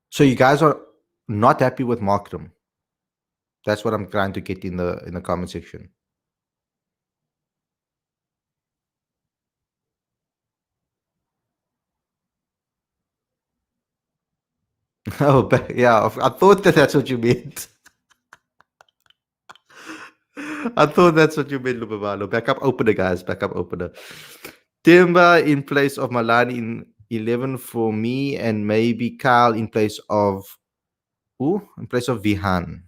So you guys are not happy with Markram. That's what I'm trying to get in the comment section. Oh, yeah. I thought that's what you meant. I thought that's what you meant, Lubabalo. Backup opener, guys. Backup opener. Temba in place of Malani in 11 for me, and maybe Kyle in place of Who in place of Vihan?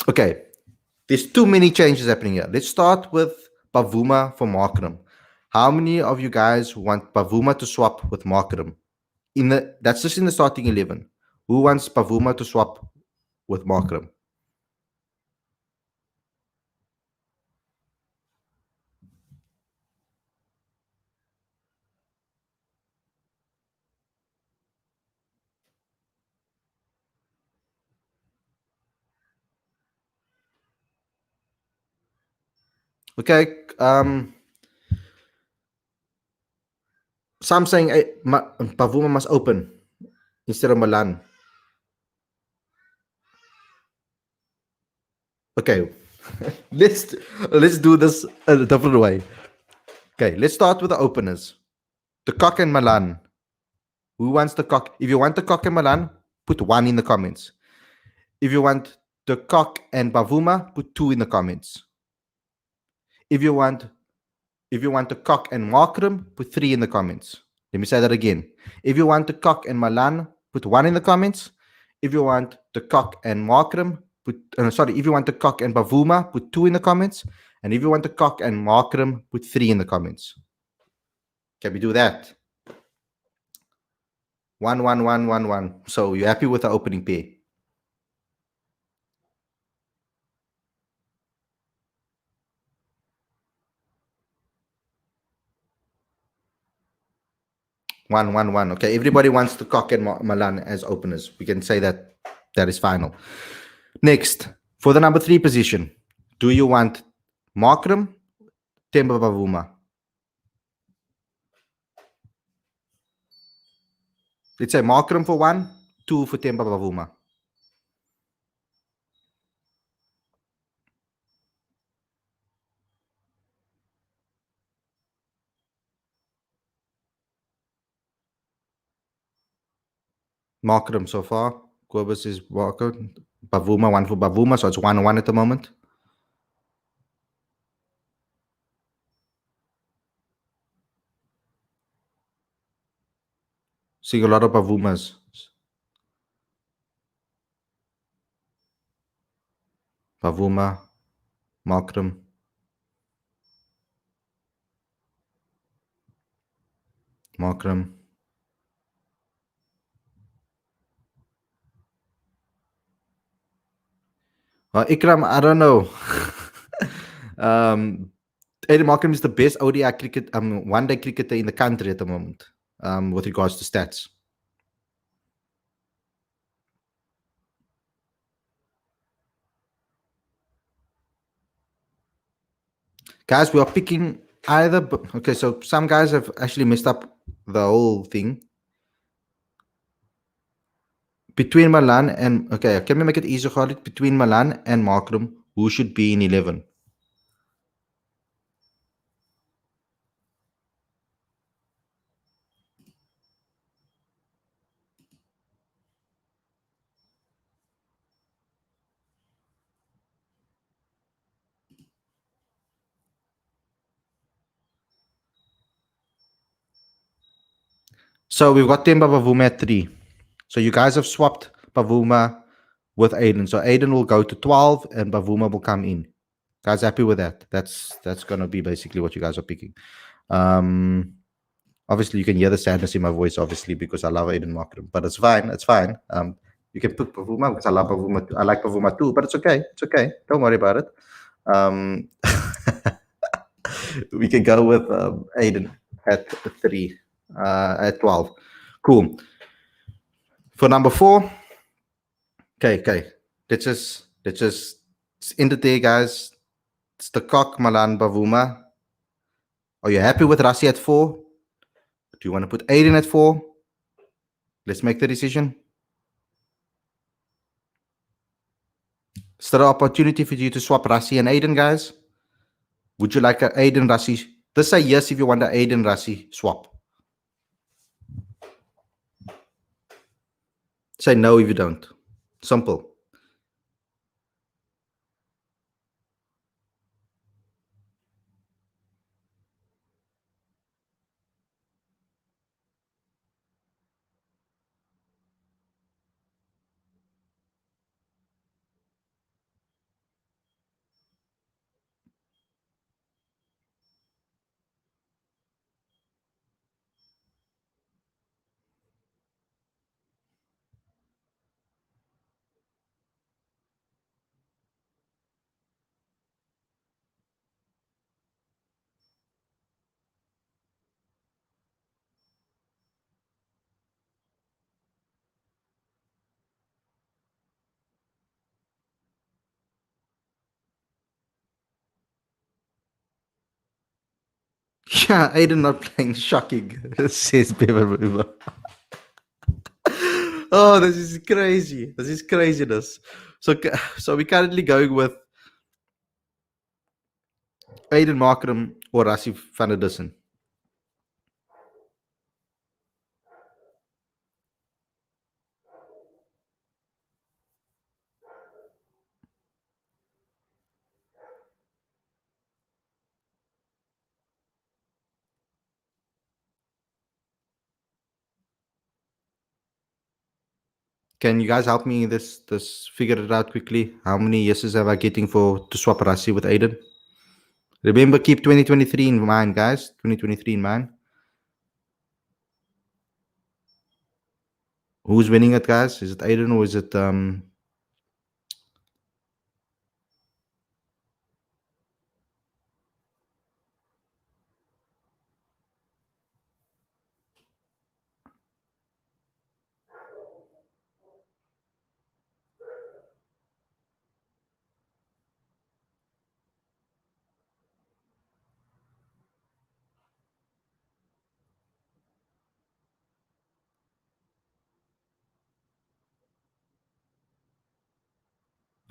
Okay, there's too many changes happening here. Let's start with Bavuma for Markram. How many of you guys want Bavuma to swap with Markram? That's just in the starting 11. Who wants Bavuma to swap with Markram? Okay, some saying Bavuma must open instead of Malan. Okay, let's do this a different way. Okay, let's start with the openers. The Cock and Malan. Who wants the Cock? If you want the Cock and Malan, put 1 in the comments. If you want the Cock and Bavuma, put 2 in the comments. If you want the Cock and Markram, put 3 in the comments. Let me say that again. If you want the Cock and Malan, put 1 in the comments. If you want the Cock and Markram, if you want the Cock and Bavuma, put 2 in the comments. And if you want the Cock and Markram, put 3 in the comments. Can we do that? 1, 1, 1, 1, 1. So you're happy with the opening pair? One, one, one. Okay, everybody wants the Cock and Malan as openers. We can say that is final. Next, for the number 3 position, do you want Markram, Temba Bavuma? Let's say Markram for 1, 2 for Temba Bavuma. Markram so far. Kobus is Walker. Bavuma, 1 for Bavuma, so it's 1 1 at the moment. Seeing a lot of Bavumas. Bavuma, Markram. Markram. Ikram, I don't know. Aiden Markram is the best ODI cricket, one-day cricketer in the country at the moment, with regards to stats. Guys, we are picking either. Okay, so some guys have actually messed up the whole thing. Between Malan and okay, can we make it easier, Khalid? Between Malan and Markram, who should be in 11? So we've got Temba Bavuma at 3. So you guys have swapped Bavuma with Aiden. So Aiden will go to 12 and Bavuma will come in. Guys, happy with that? That's gonna be basically what you guys are picking. Obviously you can hear the sadness in my voice, obviously, because I love Aiden Markram. But it's fine, it's fine. You can put Bavuma because I love Bavuma. I like Bavuma too, but it's okay. It's okay. Don't worry about it. We can go with Aiden at 3, at 12. Cool. For number 4, okay. Let's just end it there, guys. It's the Cock, Malan, Bavuma. Are you happy with Rassi at 4? Do you want to put Aiden at 4? Let's make the decision. Is there an opportunity for you to swap Rassi and Aiden, guys? Would you like an Aiden Rassi? Just say yes if you want an Aiden Rassi swap. Say no if you don't. Simple. Yeah, Aiden not playing. Shocking, says Beaver. Oh, this is crazy. This is craziness. So we're currently going with Aiden Markram or Rasif van der Dussen. Can you guys help me this figure it out quickly? How many yeses have I getting for to swap Rasi with Aiden? Remember, keep 2023 in mind, guys. 2023 in mind. Who's winning it, guys? Is it Aiden or is it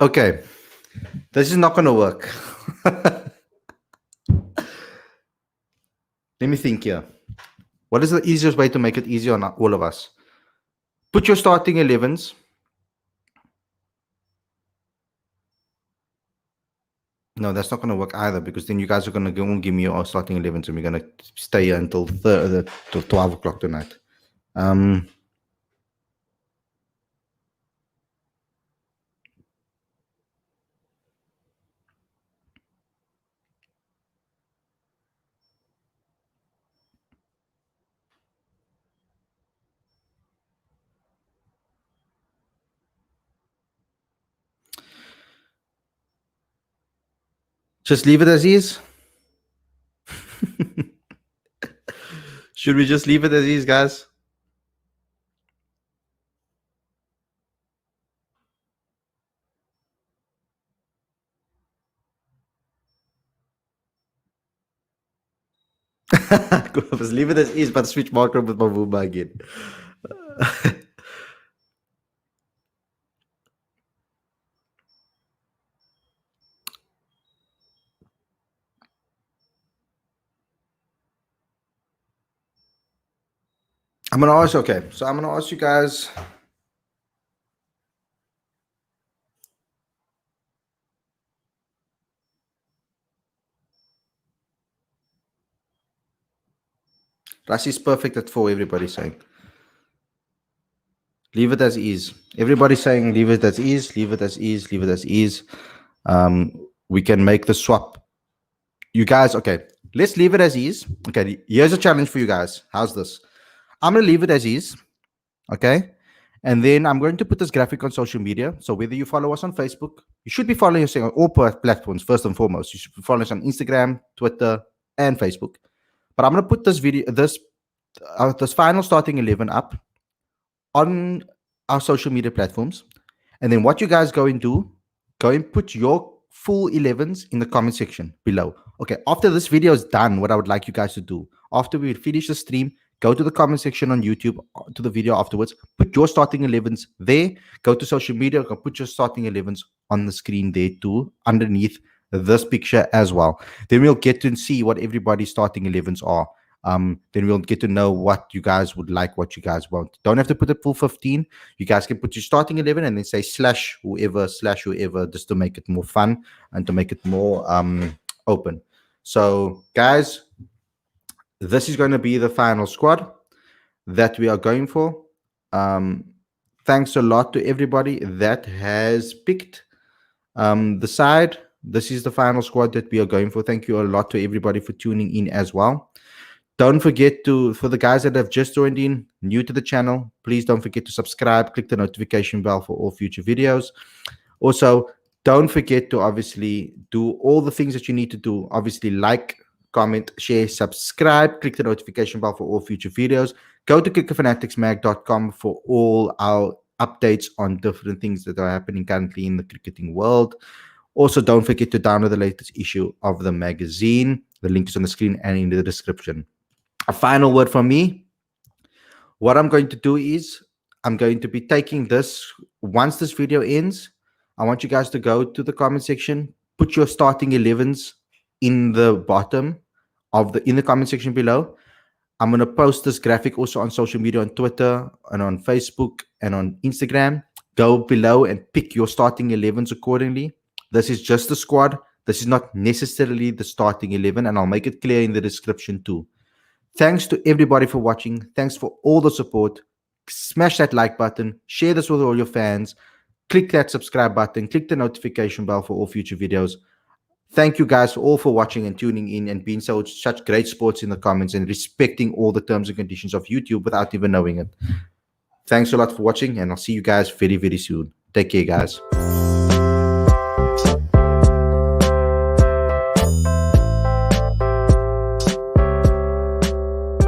okay? This is not gonna work. Let me think here. What is the easiest way to make it easier on all of us? Put your starting 11s. No, that's not going to work either because then you guys are going to go and give me your starting 11s and we're going to stay here until till 12 o'clock tonight. Just leave it as is. Should we just leave it as is, guys? Just leave it as is, but switch marker with Mavumba again. I'm going to ask, okay, so I'm going to ask you guys. Rasi's perfect at 4, everybody's saying. Leave it as is. Everybody's saying leave it as is, leave it as is, leave it as is. We can make the swap. You guys, okay, let's leave it as is. Okay, here's a challenge for you guys. How's this? I'm going to leave it as is. Okay. And then I'm going to put this graphic on social media. So whether you follow us on Facebook, you should be following us on all platforms, first and foremost. You should be following us on Instagram, Twitter, and Facebook. But I'm going to put this video, this final starting 11 up on our social media platforms. And then what you guys go and do, go and put your full 11s in the comment section below. Okay, after this video is done, what I would like you guys to do, after we finish the stream, go to the comment section on YouTube, to the video afterwards, put your starting 11s there, go to social media, go put your starting 11s on the screen there too, underneath this picture as well. Then we'll get to see what everybody's starting 11s are. Then we'll get to know what you guys would like, what you guys want. Don't have to put a full 15. You guys can put your starting 11 and then say slash whoever, just to make it more fun and to make it more open. So guys, this is going to be the final squad that we are going for. Thanks a lot to everybody that has picked the side. This is the final squad that we are going for. Thank you a lot to everybody for tuning in as well. Don't forget to, for the guys that have just joined in, new to the channel, please don't forget to subscribe, click the notification bell for all future videos. Also, don't forget to obviously do all the things that you need to do. Obviously, like, comment, share, subscribe, click the notification bell for all future videos. Go to cricketfanaticsmag.com for all our updates on different things that are happening currently in the cricketing world. Also, don't forget to download the latest issue of the magazine. The link is on the screen and in the description. A final word from me. What I'm going to do is I'm going to be taking this, once this video ends, I want you guys to go to the comment section, put your starting 11s in the bottom of in the comment section below. I'm going to post this graphic also on social media, on Twitter and on Facebook and on Instagram. Go below and pick your starting 11s accordingly. This is just the squad. This is not necessarily the starting 11, and I'll make it clear in the description too. Thanks to everybody for watching. Thanks for all the support. Smash that like button. Share this with all your fans. Click that subscribe button. Click the notification bell for all future videos. Thank you guys all for watching and tuning in and being such great sports in the comments and respecting all the terms and conditions of YouTube without even knowing it. Thanks a lot for watching, and I'll see you guys very, very soon. Take care, guys.